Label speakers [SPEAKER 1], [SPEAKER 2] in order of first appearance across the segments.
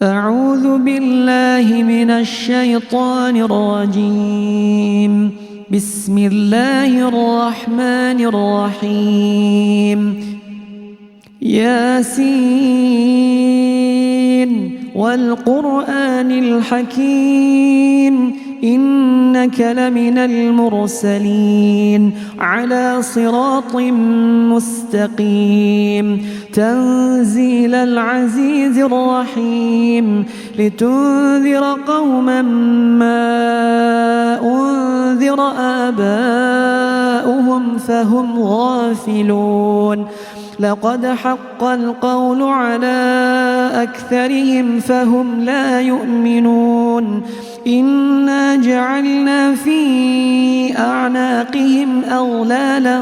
[SPEAKER 1] أعوذ بالله من الشيطان الرجيم. بسم الله الرحمن الرحيم. ياسين والقرآن الحكيم إنك لمن المرسلين على صراط مستقيم تنزيل العزيز الرحيم لتنذر قوما ما أنذر آباؤهم فهم غافلون. لقد حق القول على أكثرهم فهم لا يؤمنون. إنا جعلنا في أعناقهم أغلالا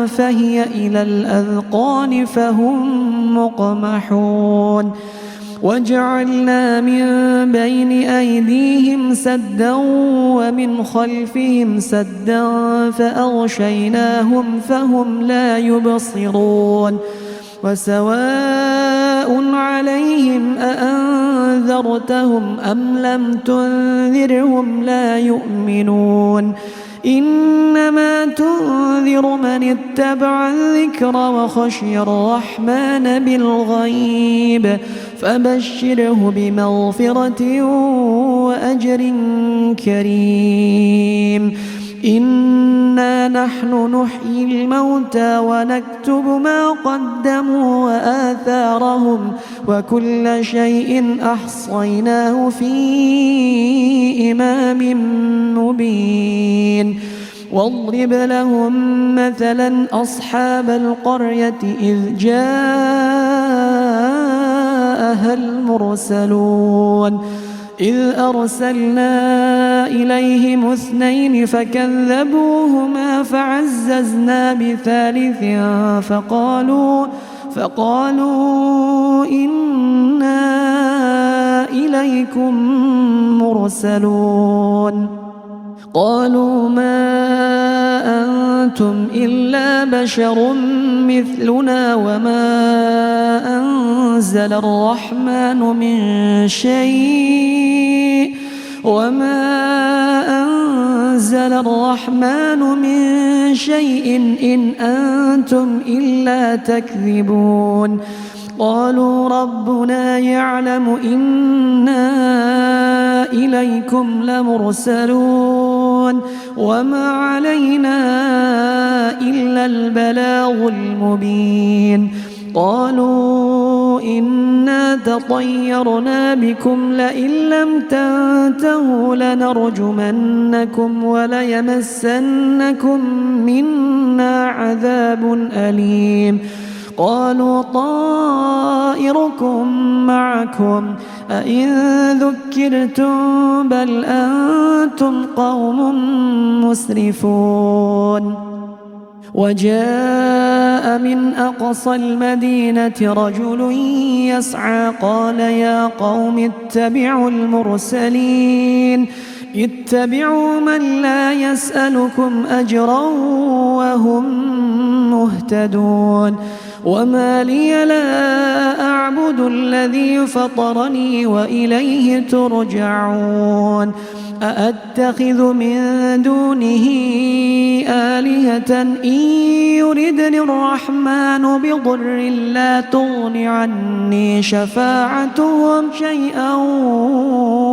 [SPEAKER 1] فهي إلى الأذقان فهم مقمحون. وجعلنا من بين أيديهم سدا ومن خلفهم سدا فأغشيناهم فهم لا يبصرون. وسواء عليهم أأنذرتهم أم لم تنذرهم لا يؤمنون. إنما تنذر من اتبع الذكر وخشي الرحمن بالغيب فبشره بمغفرة وأجر كريم. إنا نحن نحيي الموتى ونكتب ما قدموا وآثارهم وكل شيء أحصيناه في إمام مبين. واضرب لهم مثلا أصحاب القرية إذ جاءها المرسلون إذ أرسلنا إليهم 2 فكذبوهما فعززنا بثالث فقالوا إنا إليكم مرسلون. قالوا ما أنتم إلا بشر مثلنا وما أنزل الرحمن من شيء إن أنتم إلا تكذبون. قالوا ربنا يعلم إنا إليكم لمرسلون وما علينا إلا البلاغ المبين. قالوا إنا تطيرنا بكم لئن لم تنتهوا لنرجمنكم وليمسنكم منا عذاب أليم. قالوا طائركم معكم أئن ذكرتم بل أنتم قوم مسرفون. وجاء من أقصى المدينة رجل يسعى قال يا قوم اتبعوا المرسلين اتبعوا من لا يسألكم أجرا وهم مهتدون. وما لي لا أعبد الذي فطرني وإليه ترجعون. أأتخذ من دونه آلهة إن يردني الرحمن بضر لا تغن عني شفاعتهم شيئا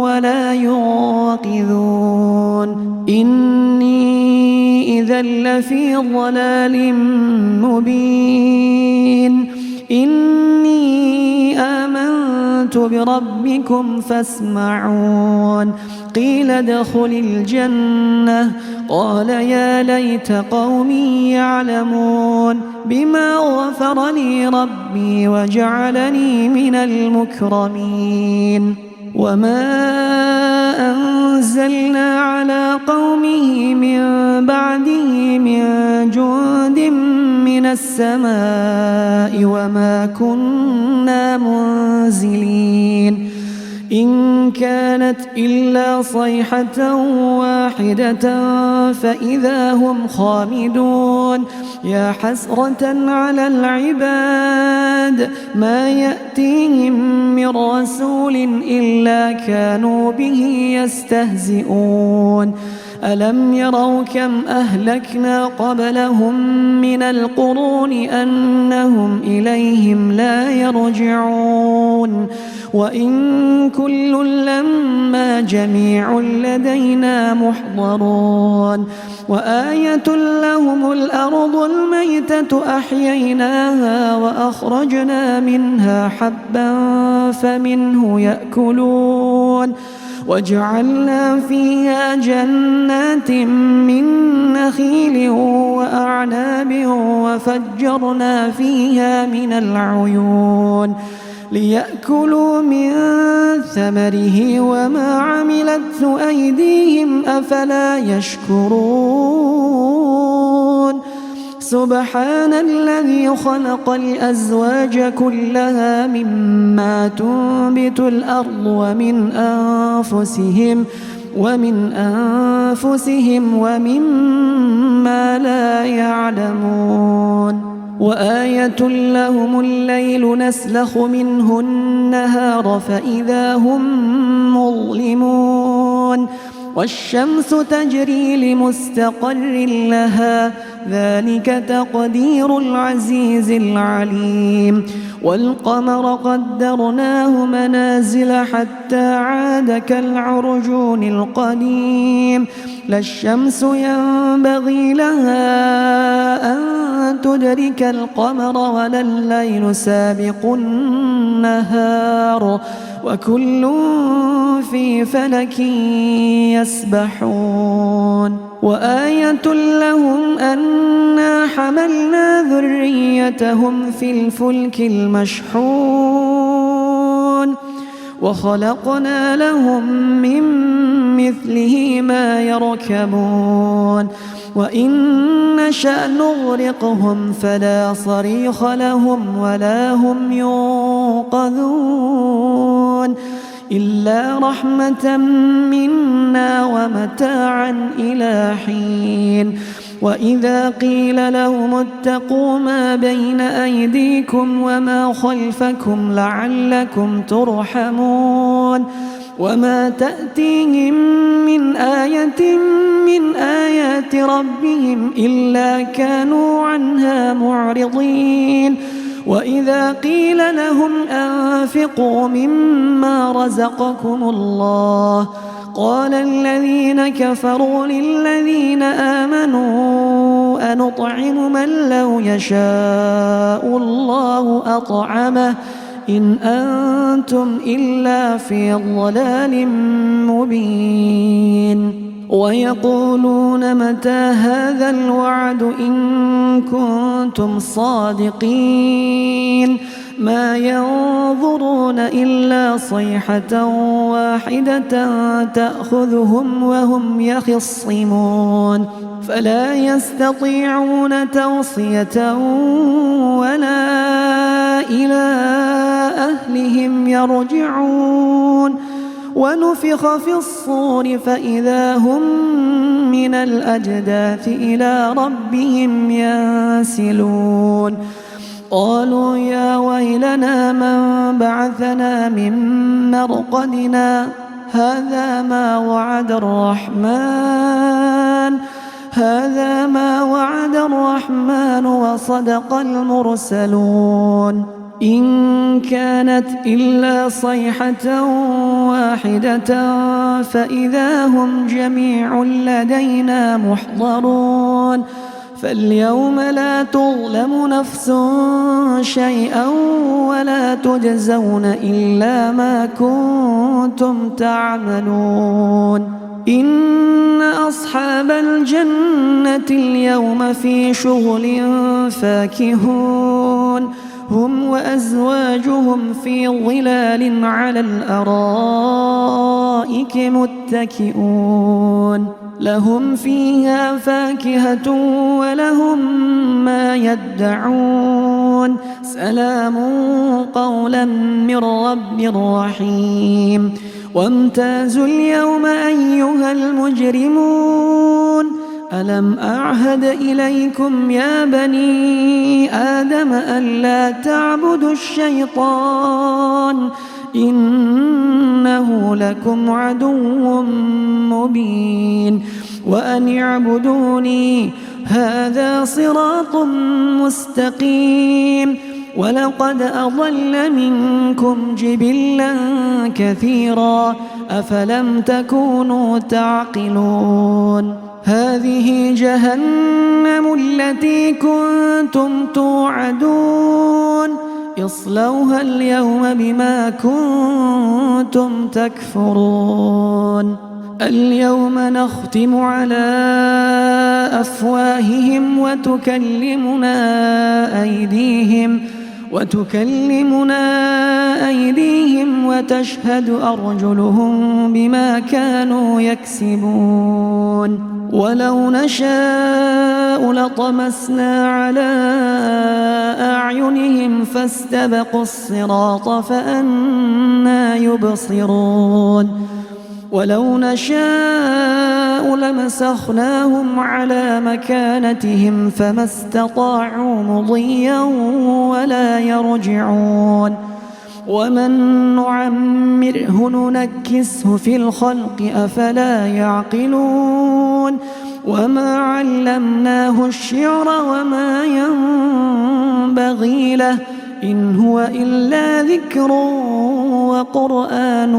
[SPEAKER 1] ولا ينقذون. إني إذا لفي ضلال مبين. إني آمنت بربكم فاسمعون. قيل ادخل الجنة قال يا ليت قومي يعلمون بما غفر لي ربي وجعلني من المكرمين. وما أنزلنا على قومه من بعده من جند من السماء وما كنا منزلين. إن كانت إلا صيحة واحدة فإذا هم خامدون يا حسرة على العباد ما يأتيهم من رسول إلا كانوا به يستهزئون ألم يروا كم أهلكنا قبلهم من القرون أنهم إليهم لا يرجعون وإن كل لما جميع لدينا محضرون وآية لهم الأرض الميتة أحييناها وأخرجنا منها حبا فمنه يأكلون وجعلنا فيها جنات من نخيل وأعناب وفجرنا فيها من العيون ليأكلوا من ثمره وما عملته أيديهم أفلا يشكرون سبحان الذي خلق الأزواج كلها مما تنبت الأرض ومن أنفسهم ومما لا يعلمون وآية لهم الليل نسلخ منه النهار فإذا هم مظلمون والشمس تجري لمستقر لها ذلك تقدير العزيز العليم والقمر قدرناه منازل حتى عاد كالعرجون القديم لا الشمس ينبغي لها أن تدرك القمر ولا الليل سابق النهار وكل في فلك يسبحون وآية لهم أنا حملنا ذريتهم في الفلك المشحون وخلقنا لهم من مثله ما يركبون وإن نشأ نغرقهم فلا صريخ لهم ولا هم ينقذون إلا رحمة منا ومتاعا إلى حين وإذا قيل لهم اتقوا ما بين أيديكم وما خلفكم لعلكم ترحمون وما تأتيهم من آية من آيات ربهم إلا كانوا عنها معرضين وإذا قيل لهم أنفقوا مما رزقكم الله قال الذين كفروا للذين آمنوا أنطعم من لو يشاء الله أطعمه إن أنتم إلا في ضلال مبين ويقولون متى هذا الوعد إن كنتم صادقين ما ينظرون إلا صيحة واحدة تأخذهم وهم يخصمون فلا يستطيعون توصية ولا إلى أهلهم يرجعون ونفخ في الصور فإذا هم من الأجداث إلى ربهم ينسلون قالوا يا ويلنا من بعثنا من مرقدنا هذا ما وعد الرحمن وصدق المرسلون إن كانت إلا صيحة واحدة فإذا هم جميع لدينا محضرون فاليوم لا تظلم نفس شيئا ولا تجزون إلا ما كنتم تعملون إن أصحاب الجنة اليوم في شغل فاكهون هم وأزواجهم في ظلال على الأرائك متكئون لهم فيها فاكهة ولهم ما يدعون سلام قولا من رب رحيم وامتازوا اليوم أيها المجرمون ألم أعهد إليكم يا بني آدم ألا تعبدوا الشيطان إنه لكم عدو مبين وأن اعبدوني هذا صراط مستقيم ولقد أضل منكم جبلا كثيرا أفلم تكونوا تعقلون هذه جهنم التي كنتم توعدون اصلوها اليوم بما كنتم تكفرون اليوم نختم على أفواههم وتكلمنا أيديهم وتشهد أرجلهم بما كانوا يكسبون ولو نشاء لطمسنا على أعينهم فاستبقوا الصراط فأنى يبصرون ولو نشاء لمسخناهم على مكانتهم فما استطاعوا مضيا ولا يرجعون ومن نعمره ننكسه في الخلق أفلا يعقلون وما علمناه الشعر وما ينبغي له إن هو إلا ذكر وقرآن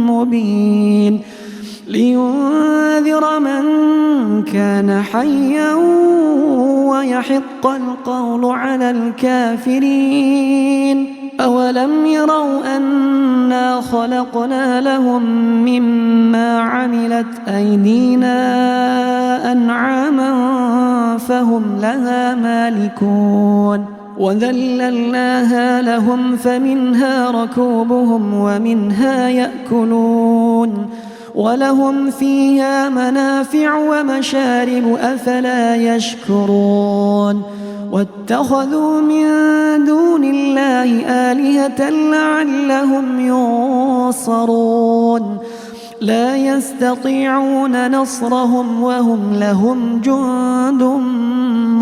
[SPEAKER 1] مبين لينذر من كان حيا ويحق القول على الكافرين أولم يروا أنا خلقنا لهم مما عملت أيدينا أنعاما فهم لها مالكون وذللناها لهم فمنها ركوبهم ومنها يأكلون ولهم فيها منافع ومشارب أفلا يشكرون واتخذوا من دون الله آلهة لعلهم ينصرون لا يستطيعون نصرهم وهم لهم جند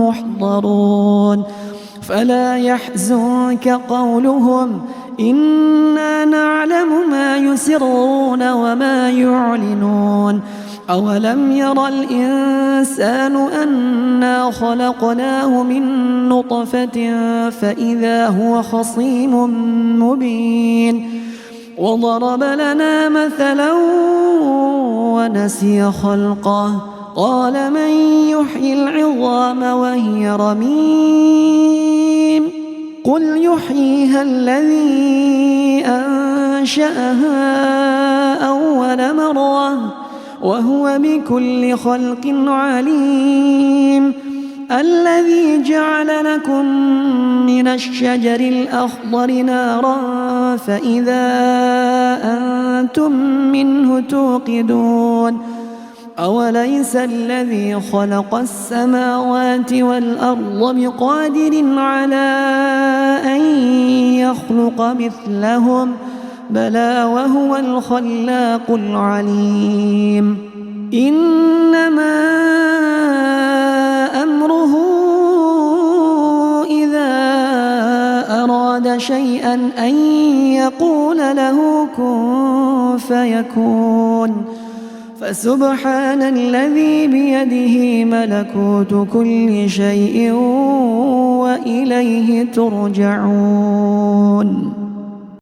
[SPEAKER 1] محضرون فلا يحزنك قولهم إنا نعلم ما يسرون وما يعلنون أولم ير الإنسان أنا خلقناه من نطفة فإذا هو خصيم مبين وضرب لنا مثلا ونسي خلقه قال من يحيي العظام وهي رميم قل يحييها الذي أنشأها أول مرة وهو بكل خلق عليم الذي جعل لكم من الشجر الأخضر نارا فإذا أنتم منه توقدون أوليس الذي خلق السماوات والأرض بقادر على أن يخلق مثلهم بلى وهو الخلاق العليم إنما أمره إذا أراد شيئا أن يقول له كن فيكون فسبحان الذي بيده ملكوت كل شيء وإليه ترجعون